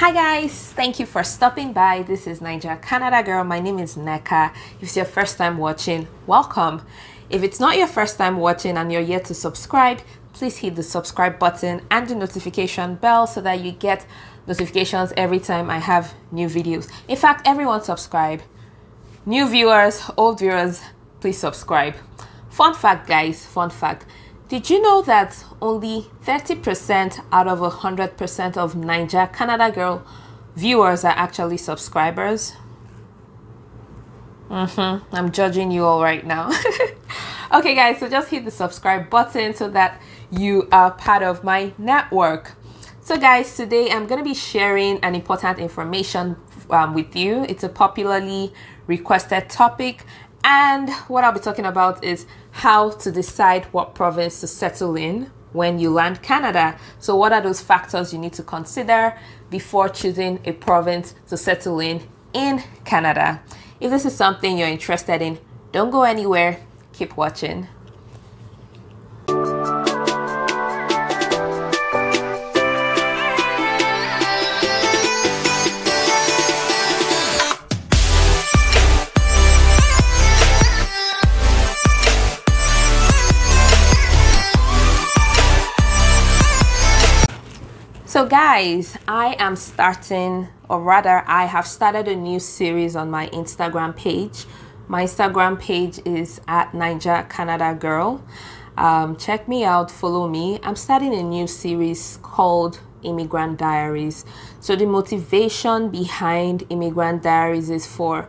Hi guys, thank you for stopping by. This is Niger Canada Girl. My name is Neka. If it's your first time watching, welcome. If it's not your first time watching and you're yet to subscribe, please hit the subscribe button and the notification bell so that you get notifications every time I have new videos. In fact, everyone subscribe. New viewers, old viewers, please subscribe. Fun fact guys, fun fact. Did you know that only 30% out of 100% of Niger Canada Girl viewers are actually subscribers? I'm judging you all right now. Okay guys, so just hit the subscribe button so that you are part of my network. So guys, today I'm going to be sharing an important information with you. It's a popularly requested topic, and what I'll be talking about is how to decide what province to settle in when you land Canada. So what are those factors you need to consider before choosing a province to settle in Canada? If this is something you're interested in, don't go anywhere. Keep watching. So guys, I am starting, or rather I have started a new series on my Instagram page. My Instagram page is at Niger Canada Girl. Check me out, follow me. I'm starting a new series called Immigrant Diaries. So the motivation behind Immigrant Diaries is for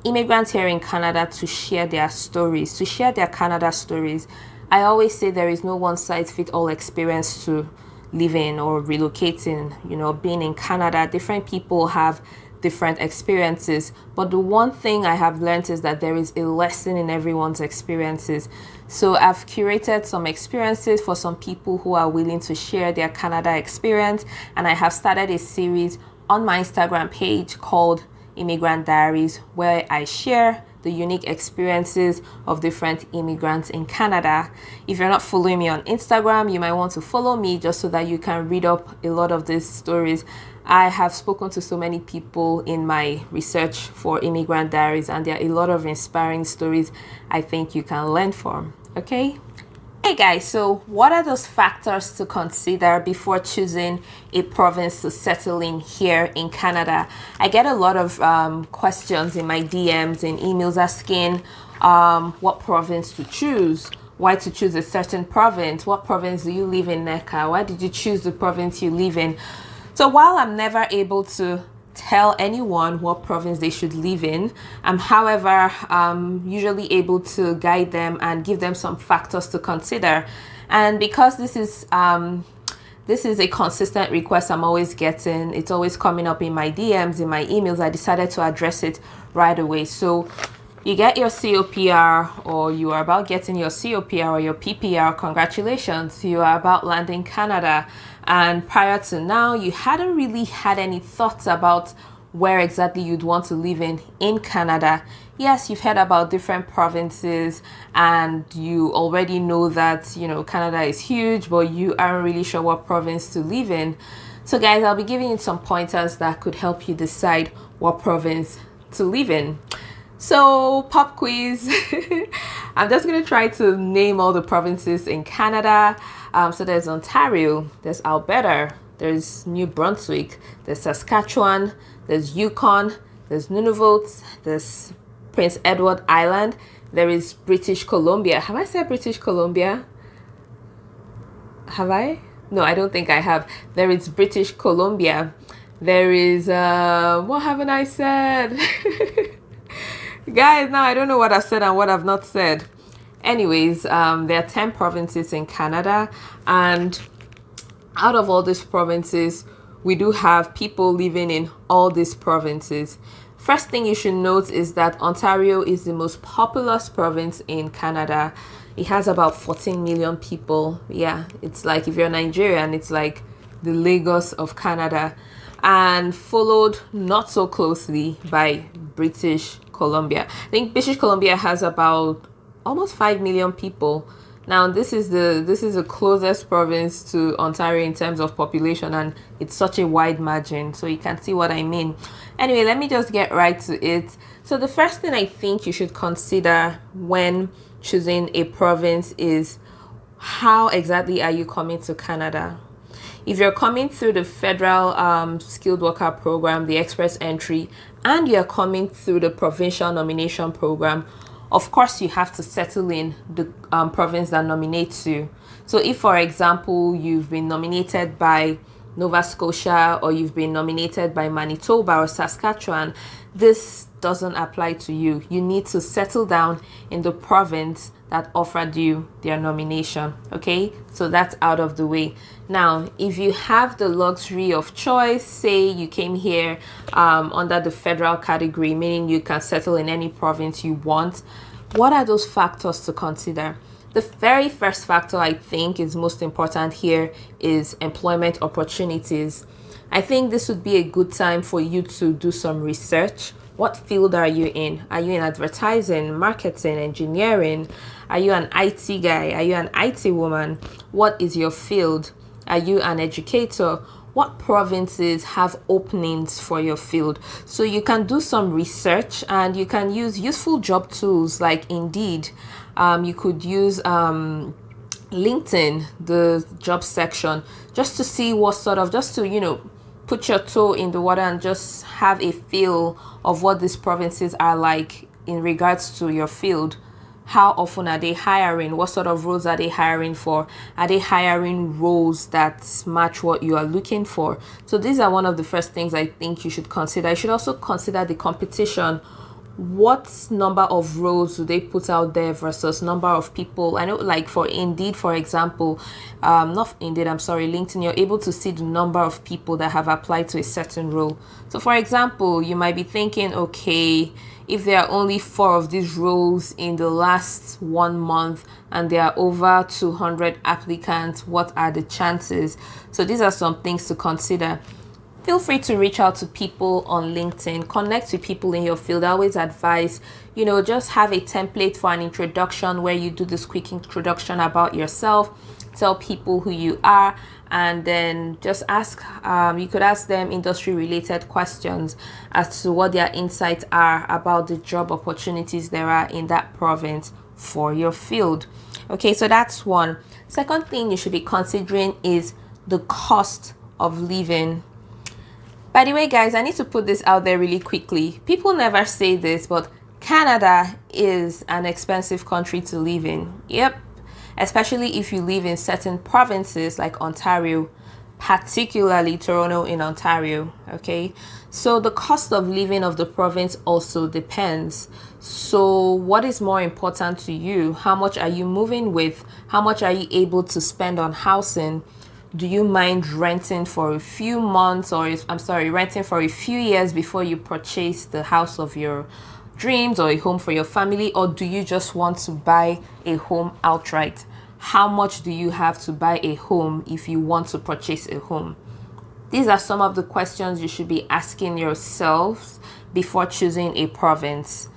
immigrants here in Canada to share their stories, to share their Canada stories. I always say there is no one size fits all experience to living or relocating, being in Canada. Different people have different experiences, but the one thing I have learned is that there is a lesson in everyone's experiences. So I've curated some experiences for some people who are willing to share their Canada experience, and I have started a series on my Instagram page called Immigrant Diaries, where I share the unique experiences of different immigrants in Canada. If you're not following me on Instagram, you might want to follow me just so that you can read up a lot of these stories. I have spoken to so many people in my research for Immigrant Diaries, and there are a lot of inspiring stories I think you can learn from. Okay? Hey guys, so what are those factors to consider before choosing a province to settle in here in Canada? I get a lot of questions in my DMs and emails asking what province to choose, why to choose a certain province, what province do you live in, Neka, why did you choose the province you live in? So while I'm never able to tell anyone what province they should live in, I'm however usually able to guide them and give them some factors to consider. And because this is a consistent request I'm always getting, it's always coming up in my DMs, in my emails, I decided to address it right away. So you get your COPR, or you are about getting your COPR or your PPR, congratulations, you are about landing Canada. And prior to now, you hadn't really had any thoughts about where exactly you'd want to live in Canada. Yes, you've heard about different provinces and you already know that, Canada is huge, but you aren't really sure what province to live in. So guys, I'll be giving you some pointers that could help you decide what province to live in. So pop quiz. I'm just going to try to name all the provinces in Canada. So there's Ontario, there's Alberta, there's New Brunswick, there's Saskatchewan, there's Yukon, there's Nunavut, there's Prince Edward Island, there is British Columbia. Have I said British Columbia? Have I? No, I don't think I have. There is British Columbia. There is, what haven't I said? Guys, now I don't know what I've said and what I've not said. Anyways, there are 10 provinces in Canada, and out of all these provinces, we do have people living in all these provinces. First thing you should note is that Ontario is the most populous province in Canada. It has about 14 million people. Yeah, it's like, if you're Nigerian, it's like the Lagos of Canada, and followed not so closely by British Columbia. I think British Columbia has about almost 5 million people. Now this is the closest province to Ontario in terms of population, and it's such a wide margin, so you can see what I mean. Anyway, let me just get right to it. So the first thing I think you should consider when choosing a province is, how exactly are you coming to Canada? If you're coming through the federal skilled worker program, the express entry, and you're coming through the provincial nomination program, of course you have to settle in the province that nominates you. So if, for example, you've been nominated by Nova Scotia, or you've been nominated by Manitoba or Saskatchewan, this doesn't apply to you. You need to settle down in the province that offered you their nomination. Okay, so that's out of the way. Now, if you have the luxury of choice, say you came here under the federal category, meaning you can settle in any province you want, what are those factors to consider? The very first factor I think is most important here is employment opportunities. I think this would be a good time for you to do some research. What field are you in? Are you in advertising, marketing, engineering? Are you an IT guy? Are you an IT woman? What is your field? Are you an educator? What provinces have openings for your field? So you can do some research, and you can use useful job tools like Indeed. You could use LinkedIn, the job section, just to see what sort of, just to, put your toe in the water and just have a feel of what these provinces are like in regards to your field. How often are they hiring? What sort of roles are they hiring for? Are they hiring roles that match what you are looking for? So these are one of the first things I think you should consider. You should also consider the competition. What number of roles do they put out there versus number of people? I know, like for Indeed, for example, not Indeed, I'm sorry, LinkedIn, you're able to see the number of people that have applied to a certain role. So for example, you might be thinking, okay, if there are only 4 of these roles in the last 1 month and there are over 200 applicants, what are the chances? So these are some things to consider. Feel free to reach out to people on LinkedIn, connect with people in your field. I always advise, just have a template for an introduction where you do this quick introduction about yourself, tell people who you are, and then just ask, you could ask them industry related questions as to what their insights are about the job opportunities there are in that province for your field. Okay, so that's one. Second thing you should be considering is the cost of living. By the way, guys, I need to put this out there really quickly. People never say this, but Canada is an expensive country to live in. Yep. Especially if you live in certain provinces like Ontario, particularly Toronto in Ontario. Okay. So the cost of living of the province also depends. So what is more important to you? How much are you moving with? How much are you able to spend on housing? Do you mind renting for a few months, or renting for a few years before you purchase the house of your dreams or a home for your family? Or do you just want to buy a home outright? How much do you have to buy a home if you want to purchase a home? These are some of the questions you should be asking yourselves before choosing a province.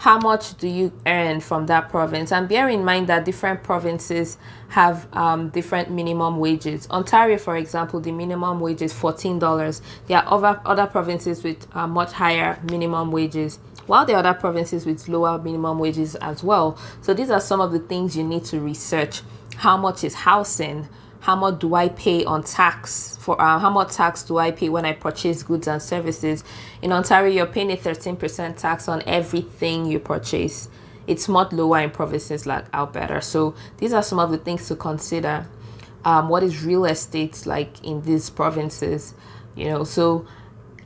How much do you earn from that province? And bear in mind that different provinces have different minimum wages. Ontario, for example, the minimum wage is $14. There are other provinces with much higher minimum wages, while there are other provinces with lower minimum wages as well. So these are some of the things you need to research. How much is housing? How much do I pay on tax for how much tax do I pay when I purchase goods and services? In Ontario, you're paying a 13% tax on everything you purchase. It's much lower in provinces like Alberta. So these are some of the things to consider. What is real estate like in these provinces? So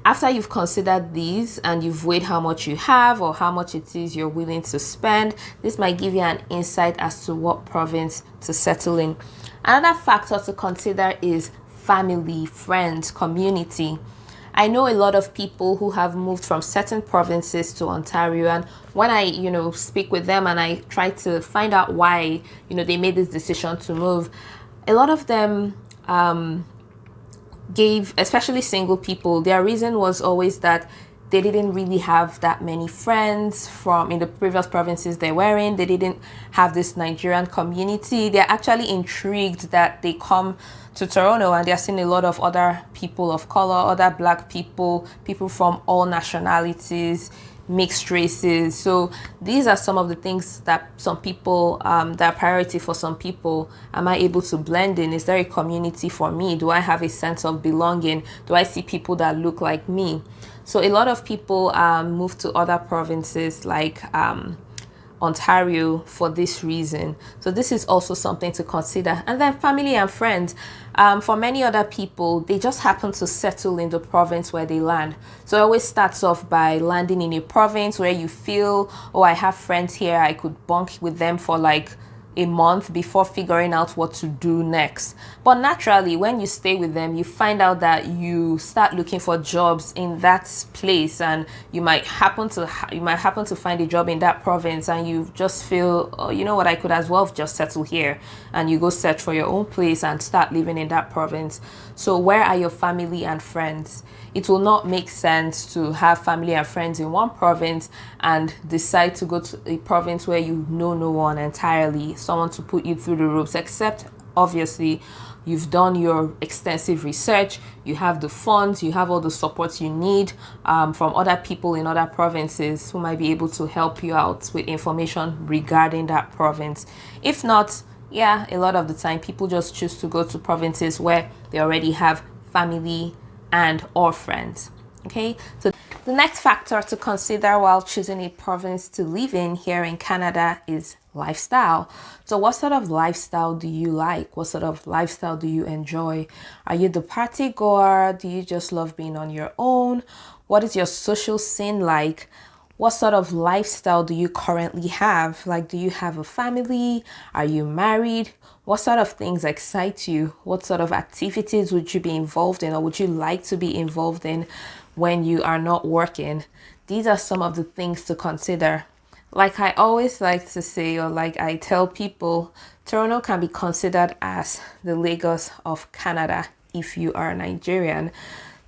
after you've considered these and you've weighed how much you have or how much it is you're willing to spend, this might give you an insight as to what province to settle in. Another factor to consider is family, friends, community. I know a lot of people who have moved from certain provinces to Ontario, and when I, speak with them and I try to find out why, they made this decision to move, a lot of them gave, especially single people, their reason was always that they didn't really have that many friends from in the previous provinces they were in. They didn't have this Nigerian community. They're actually intrigued that they come to Toronto and they're seeing a lot of other people of color, other black people, people from all nationalities, mixed races. So these are some of the things that some people, that are priority for some people. Am I able to blend in? Is there a community for me? Do I have a sense of belonging? Do I see people that look like me? So a lot of people move to other provinces like Ontario for this reason. So this is also something to consider. And then family and friends. For many other people, they just happen to settle in the province where they land. So it always starts off by landing in a province where you feel, oh, I have friends here, I could bunk with them for like a month before figuring out what to do next. But naturally, when you stay with them, you find out that you start looking for jobs in that place, and you might happen to find a job in that province, and you just feel, oh, you know what, I could as well just settle here, and you go search for your own place and start living in that province. So where are your family and friends? It will not make sense to have family and friends in one province and decide to go to a province where you know no one entirely, someone to put you through the ropes, except obviously you've done your extensive research, you have the funds, you have all the support you need from other people in other provinces who might be able to help you out with information regarding that province. If not, yeah, a lot of the time people just choose to go to provinces where they already have family and or friends. Okay, so the next factor to consider while choosing a province to live in here in Canada is lifestyle. So what sort of lifestyle do you like? What sort of lifestyle do you enjoy? Are you the party goer? Do you just love being on your own? What is your social scene like? What sort of lifestyle do you currently have? Like, do you have a family? Are you married? What sort of things excite you? What sort of activities would you be involved in, or would you like to be involved in when you are not working? These are some of the things to consider. Like I always like to say, or like I tell people, Toronto can be considered as the Lagos of Canada if you are Nigerian.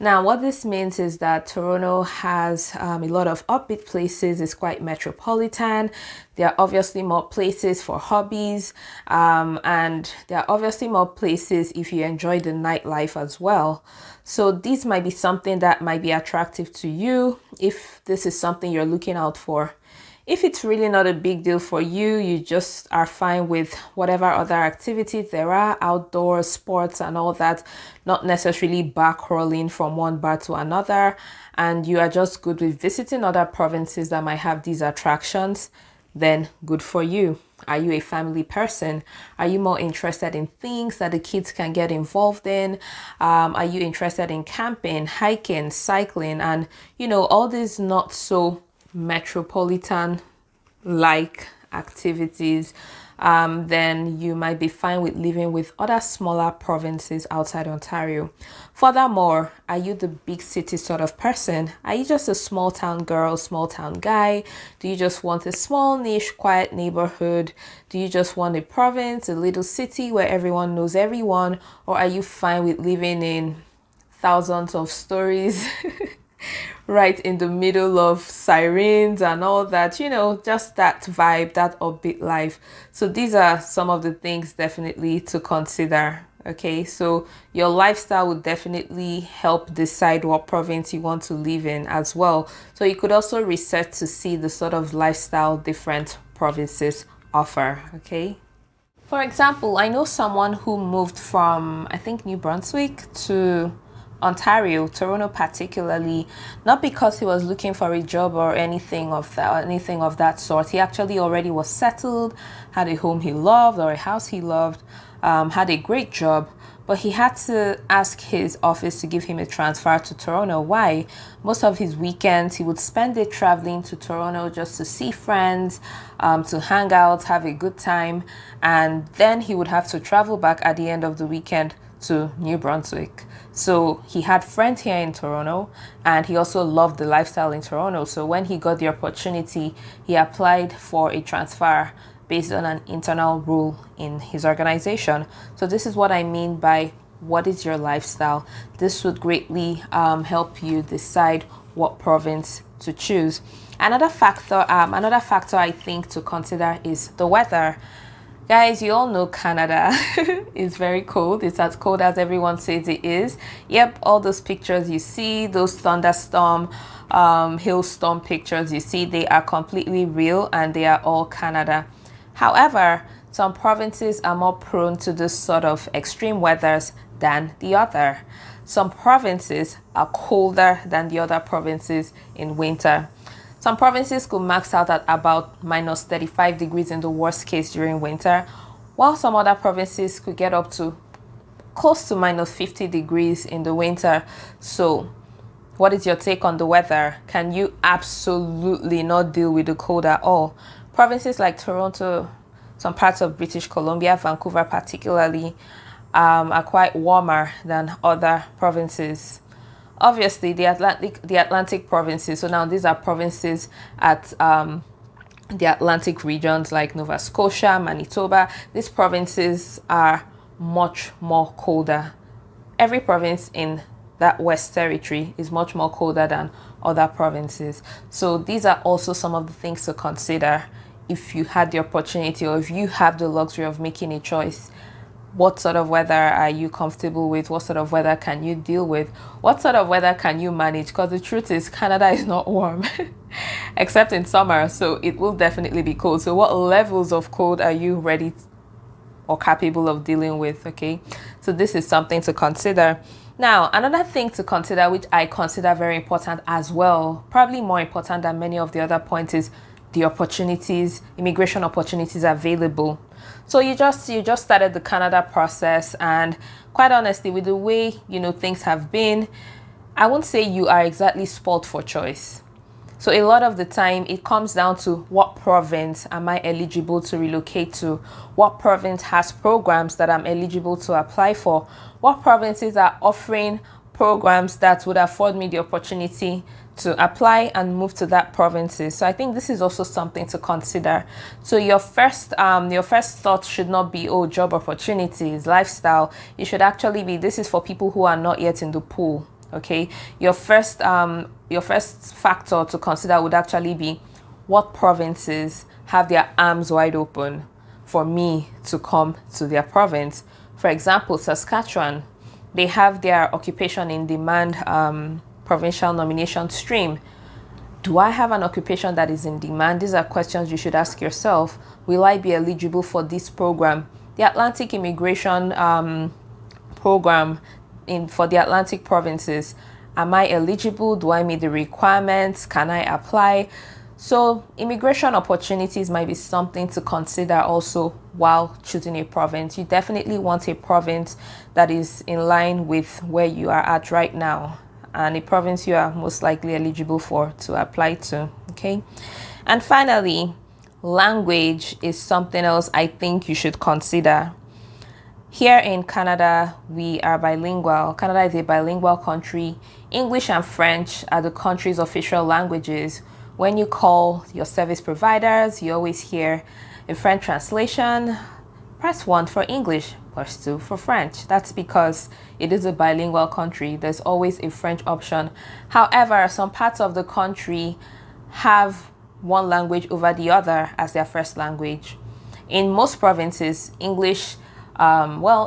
Now, what this means is that Toronto has a lot of upbeat places. It's quite metropolitan. There are obviously more places for hobbies, and there are obviously more places if you enjoy the nightlife as well. So these might be something that might be attractive to you if this is something you're looking out for. If it's really not a big deal for you, you just are fine with whatever other activities there are, outdoor sports and all that, not necessarily bar crawling from one bar to another, and you are just good with visiting other provinces that might have these attractions, then good for you. Are you a family person? Are you more interested in things that the kids can get involved in? Are you interested in camping, hiking, cycling, and all these not so metropolitan like activities? Then you might be fine with living with other smaller provinces outside Ontario. Furthermore, are you the big city sort of person? Are you just a small town girl, small town guy? Do you just want a small niche quiet neighborhood? Do you just want a province, a little city where everyone knows everyone? Or are you fine with living in thousands of stories right in the middle of sirens and all that, just that vibe, that upbeat life? So these are some of the things definitely to consider. Okay, so your lifestyle would definitely help decide what province you want to live in as well. So you could also research to see the sort of lifestyle different provinces offer. Okay, for example, I know someone who moved from, I think, New Brunswick to Ontario, Toronto particularly, not because he was looking for a job or anything of that sort. He actually already was settled, had a home he loved or a house he loved, had a great job, but he had to ask his office to give him a transfer to Toronto. Why? Most of his weekends he would spend it traveling to Toronto just to see friends, to hang out, have a good time, and then he would have to travel back at the end of the weekend to New Brunswick. So he had friends here in Toronto, and he also loved the lifestyle in Toronto. So when he got the opportunity, he applied for a transfer based on an internal rule in his organization. So this is what I mean by what is your lifestyle. This would greatly help you decide what province to choose. Another factor I think to consider is the weather. Guys, you all know Canada is very cold. It's as cold as everyone says it is. Yep, all those pictures you see, those thunderstorm, hailstorm pictures you see, they are completely real and they are all Canada. However, some provinces are more prone to this sort of extreme weathers than the other. Some provinces are colder than the other provinces in winter. Some provinces could max out at about minus 35 degrees in the worst case during winter, while some other provinces could get up to close to minus 50 degrees in the winter. So, what is your take on the weather? Can you absolutely not deal with the cold at all? Provinces like Toronto, some parts of British Columbia, Vancouver particularly, are quite warmer than other provinces. Obviously, the Atlantic provinces. So now these are provinces at the Atlantic regions like Nova Scotia, Manitoba. These provinces are much more colder. Every province in that West Territory is much more colder than other provinces. So these are also some of the things to consider if you had the opportunity or if you have the luxury of making a choice. What sort of weather are you comfortable with? What sort of weather can you deal with? What sort of weather can you manage? Because the truth is, Canada is not warm, except in summer, so it will definitely be cold. So what levels of cold are you ready or capable of dealing with? Okay, so this is something to consider. Now, another thing to consider, which I consider very important as well, probably more important than many of the other points, is the opportunities, immigration opportunities available. So you just started the Canada process, and quite honestly, with the way things have been, I won't say you are exactly spoiled for choice. So a lot of the time it comes down to what province am I eligible to relocate to? What province has programs that I'm eligible to apply for? What provinces are offering programs that would afford me the opportunity to apply and move to that provinces. So I think this is also something to consider. So your first thought should not be, oh, job opportunities, lifestyle. It should actually be, this is for people who are not yet in the pool. Okay, your first factor to consider would actually be, what provinces have their arms wide open for me to come to their province. For example, Saskatchewan, they have their occupation in demand provincial nomination stream. Do I have an occupation that is in demand? These are questions you should ask yourself. Will I be eligible for this program? The Atlantic Immigration Program for the Atlantic provinces. Am I eligible? Do I meet the requirements? Can I apply? So immigration opportunities might be something to consider also while choosing a province. You definitely want a province that is in line with where you are at right now, and a province you are most likely eligible for to apply to. Okay, and finally, language is something else I think you should consider. Here in Canada, we are bilingual. Canada is a bilingual country. English and French are the country's official languages. When you call your service providers, you always hear a French translation. Press 1 for English, press 2 for French. That's because it is a bilingual country. There's always a French option. However, some parts of the country have one language over the other as their first language. In most provinces, English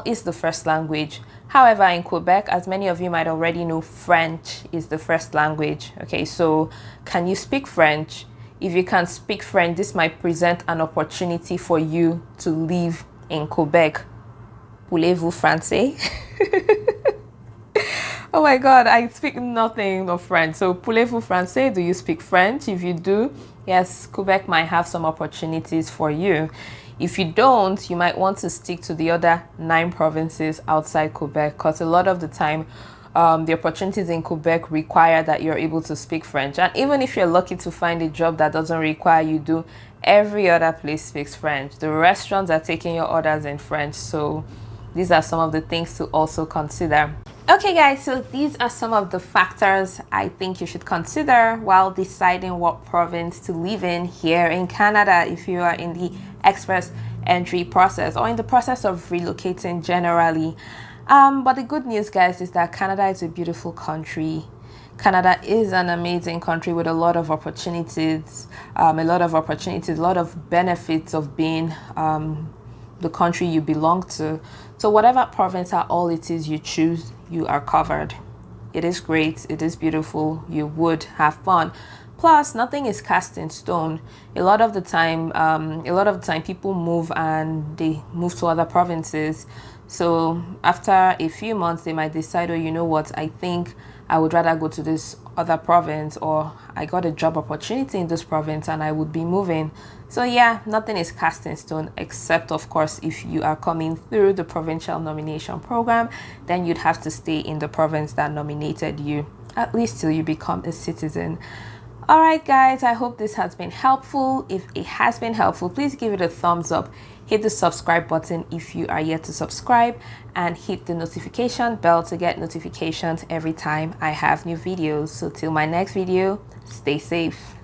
is the first language. However, in Quebec, as many of you might already know, French is the first language. Okay, so can you speak French? If you can speak French, this might present an opportunity for you to live in Quebec. Parlez-vous français? Oh my God, I speak nothing of French. So, parlez-vous français? Do you speak French? If you do, yes, Quebec might have some opportunities for you. If you don't, you might want to stick to the other 9 provinces outside Quebec, because a lot of the time, the opportunities in Quebec require that you're able to speak French. And even if you're lucky to find a job that doesn't require you to, every other place speaks French. The restaurants are taking your orders in French. So these are some of the things to also consider. Okay guys, so these are some of the factors I think you should consider while deciding what province to live in here in Canada if you are in the express entry process or in the process of relocating generally. But the good news, guys, is that Canada is a beautiful country. Canada is an amazing country with a lot of opportunities, a lot of benefits of being the country you belong to. So whatever province or all it is you choose, you are covered. It is great, it is beautiful, you would have fun. Plus, nothing is cast in stone. A lot of the time, people move and they move to other provinces. So after a few months, they might decide, oh, you know what? I think I would rather go to this other province, or I got a job opportunity in this province and I would be moving. So yeah, nothing is cast in stone, except of course if you are coming through the provincial nomination program, then you'd have to stay in the province that nominated you, at least till you become a citizen. All right, guys, I hope this has been helpful. If it has been helpful, please give it a thumbs up. Hit the subscribe button if you are yet to subscribe, and hit the notification bell to get notifications every time I have new videos. So till my next video, stay safe.